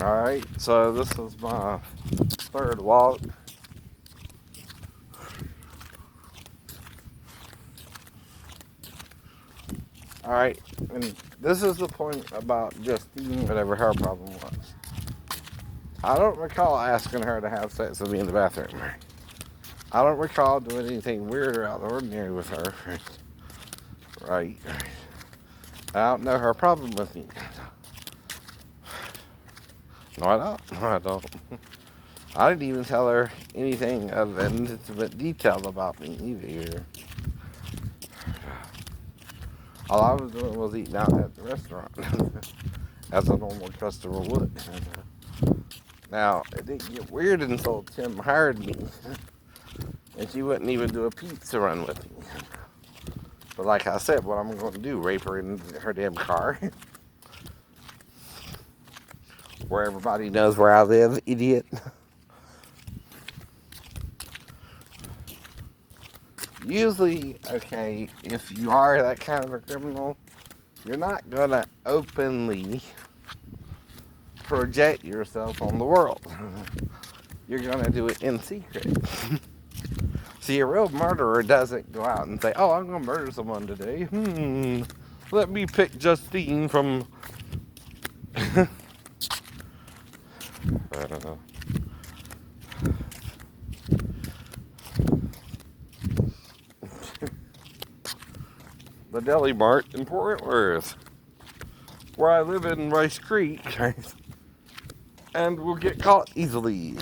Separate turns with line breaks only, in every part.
Alright, so this is my third walk. Alright, and this is the point about Justine, whatever her problem was. I don't recall asking her to have sex with me in the bathroom. I don't recall doing anything weird or out of the ordinary with her. Right. I don't know her problem with me. No, I don't. No, I don't. I didn't even tell her anything of intimate detail about me either. All I was doing was eating out at the restaurant, as a normal customer would. Now, it didn't get weird until Tim hired me, and she wouldn't even do a pizza run with me. But like I said, what I'm going to do, rape her in her damn car? Where everybody knows where I live, idiot. Usually, okay, if you are that kind of a criminal, you're not going to openly project yourself on the world. You're going to do it in secret. See, a real murderer doesn't go out and say, oh, I'm going to murder someone today. Let me pick Justine from... the Deli Mart in Port Worth, where I live in Rice Creek, and will get caught easily.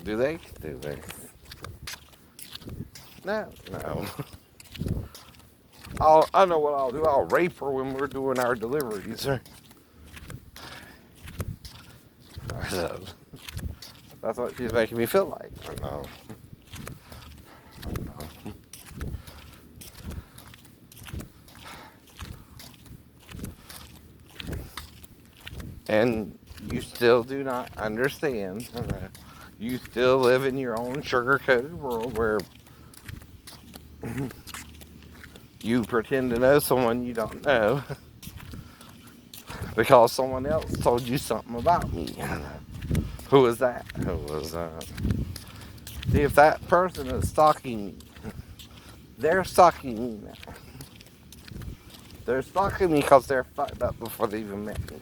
Do they? Do they? No, no. I know what I'll do. I'll rape her when we're doing our deliveries. That's what she's making me feel like. I know. And you still do not understand. You still live in your own sugar-coated world where you pretend to know someone you don't know because someone else told you something about me. Who was that? Who was that? See, if that person is stalking me, they're stalking me now. They're stalking me because they're fucked up before they even met me.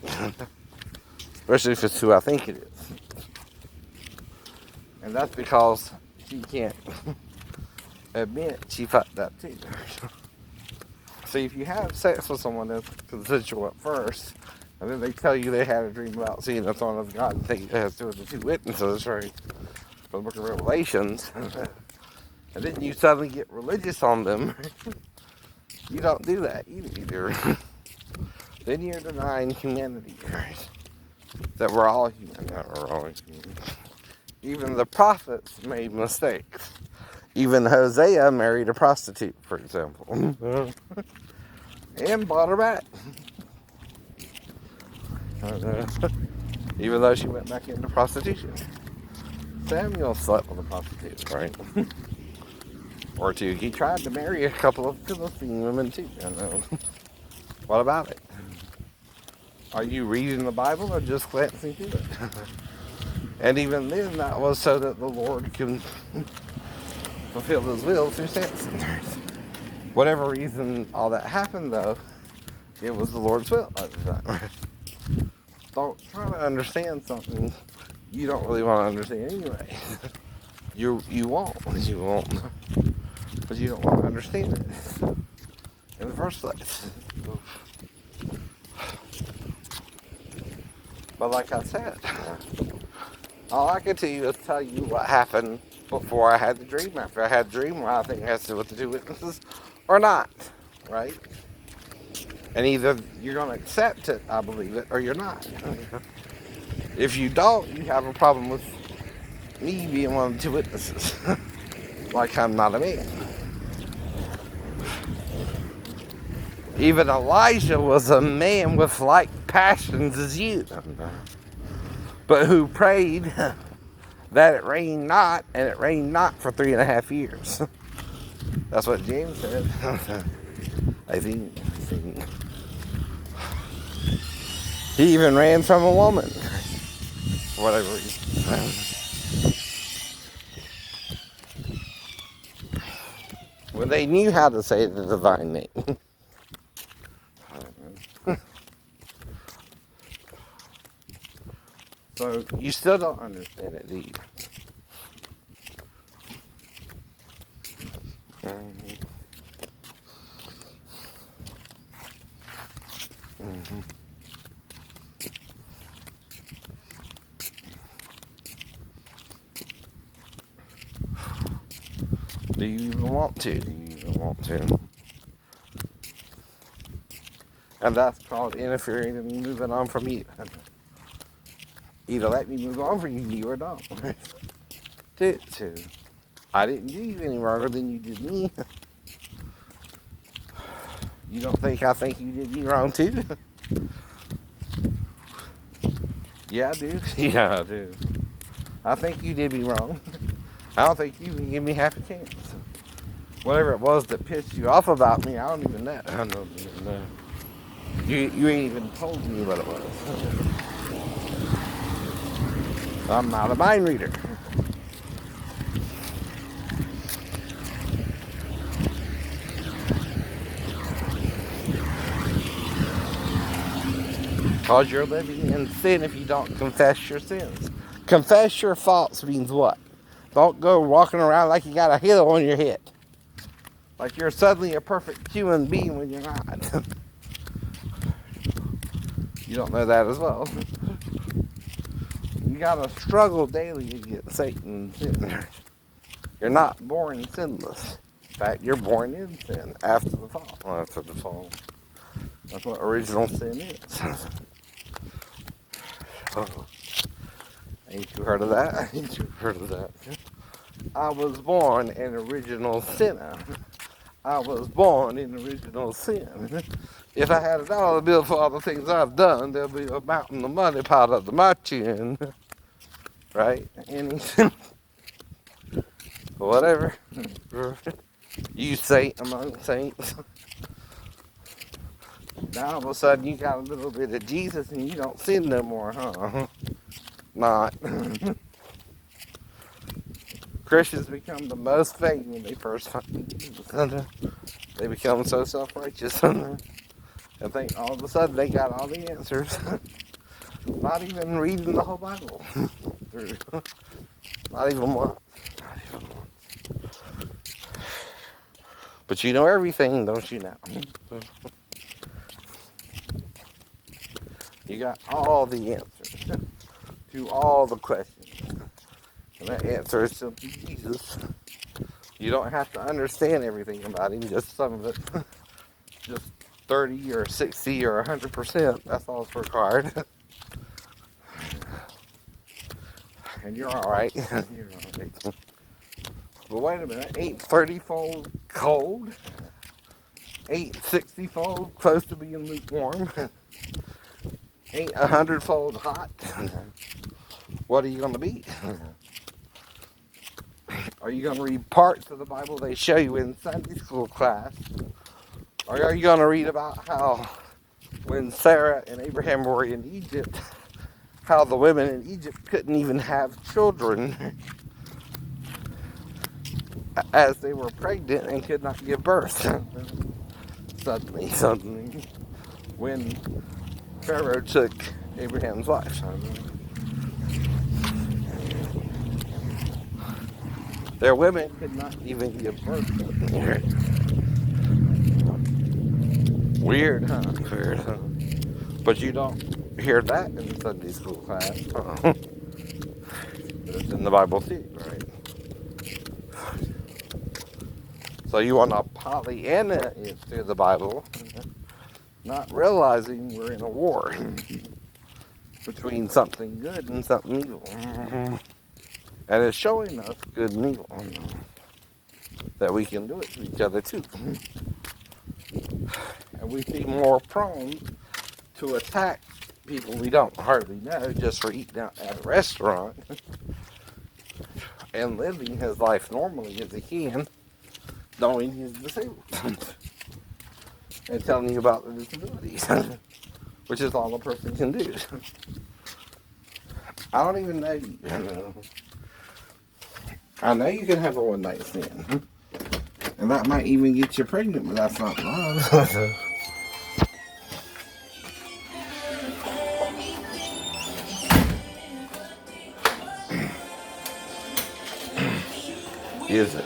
Especially if it's who I think it is. And that's because she can't admit she fucked up too. See, if you have sex with someone that's consensual at first, and then they tell you they had a dream about seeing the throne of God and think it has to do with the two witnesses, right? From the book of Revelations, and then you suddenly get religious on them, you don't do that either. Then you're denying humanity, right? That we're all human. We're all human. Even the prophets made mistakes. Even Hosea married a prostitute, for example. And bought her back. Even though she went back into prostitution. Samuel slept with a prostitute, right? Or two. He tried to marry a couple of Philistine women too. What about it? Are you reading the Bible or just glancing through it? And even then, that was so that the Lord can fulfill His will through Samson. Whatever reason all that happened, though, it was the Lord's will at the time. Don't try to understand something you don't really want to understand anyway. You won't, but you don't want to understand it in the first place. But like I said, all I can tell you is tell you what happened before I had the dream. After I had the dream, I think it has to do with the two witnesses or not, right? And either you're going to accept it, I believe it, or you're not. If you don't, you have a problem with me being one of the two witnesses. Like like I'm not a man. Even Elijah was a man with like passions as you, but who prayed that it rained not, and it rained not for 3.5 years. That's what James said. I think. He even ran from a woman. Whatever reason. Well, they knew how to say the divine name. So you still don't understand it, do you? Mm-hmm. Do you even want to? Do you even want to? And that's called interfering and moving on from you. Either let me move on from you or don't. Too. I didn't do you any wronger than you did me. You don't think I think you did me wrong too? Yeah, I do. Yeah, I do. I think you did me wrong. I don't think you can give me half a chance. Whatever it was that pissed you off about me, I don't even know. I don't even know. You ain't even told me what it was. I'm not a mind reader. Because you're living in sin if you don't confess your sins. Confess your faults means what? Don't go walking around like you got a hill on your head. Like you're suddenly a perfect human being when you're not. You don't know that as well. You gotta struggle daily against Satan. You're not born sinless. In fact, you're born in sin after the fall. Well, after the fall. That's what original sin is. Oh, ain't you heard of that? Ain't you heard of that? I was born an original sinner. I was born in original sin. If I had $1 bill for all the things I've done, there'll be a mountain of money piled up to my chin. Right? Anything. Whatever. You saint among saints. Now all of a sudden you got a little bit of Jesus and you don't sin no more, huh? Not. Christians become the most vain when they first find Jesus. They become so self-righteous and think all of a sudden they got all the answers. Not even reading the whole Bible. Not even one. But you know everything, don't you now? You got all the answers to all the questions. And that answer is simply Jesus. You don't have to understand everything about him, just some of it. Just 30 or 60 or 100%. That's all it's required. And you're alright. You're alright. But wait a minute, ain't 30-fold cold? Ain't 60-fold close to being lukewarm? Ain't 100-fold hot? What are you going to be? Are you going to read parts of the Bible they show you in Sunday school class? Or are you going to read about how when Sarah and Abraham were in Egypt, how the women in Egypt couldn't even have children as they were pregnant and could not give birth? Suddenly, when Pharaoh took Abraham's wife. Their women could not even give birth. Weird, huh? Weird, huh? But you don't hear that in Sunday school class. It's in the Bible too, right? So you want to Pollyanna it through the Bible, not realizing we're in a war between something good and something evil. And it's showing us good and evil. that we can do it to each other too. And we seem more prone to attack people we don't hardly know just for eating out at a restaurant and living his life normally as he can, knowing he's disabled and telling you about the disabilities, which is all a person can do. I don't even know you. I know you can have a one night stand, and that might even get you pregnant, but that's not love. Is it?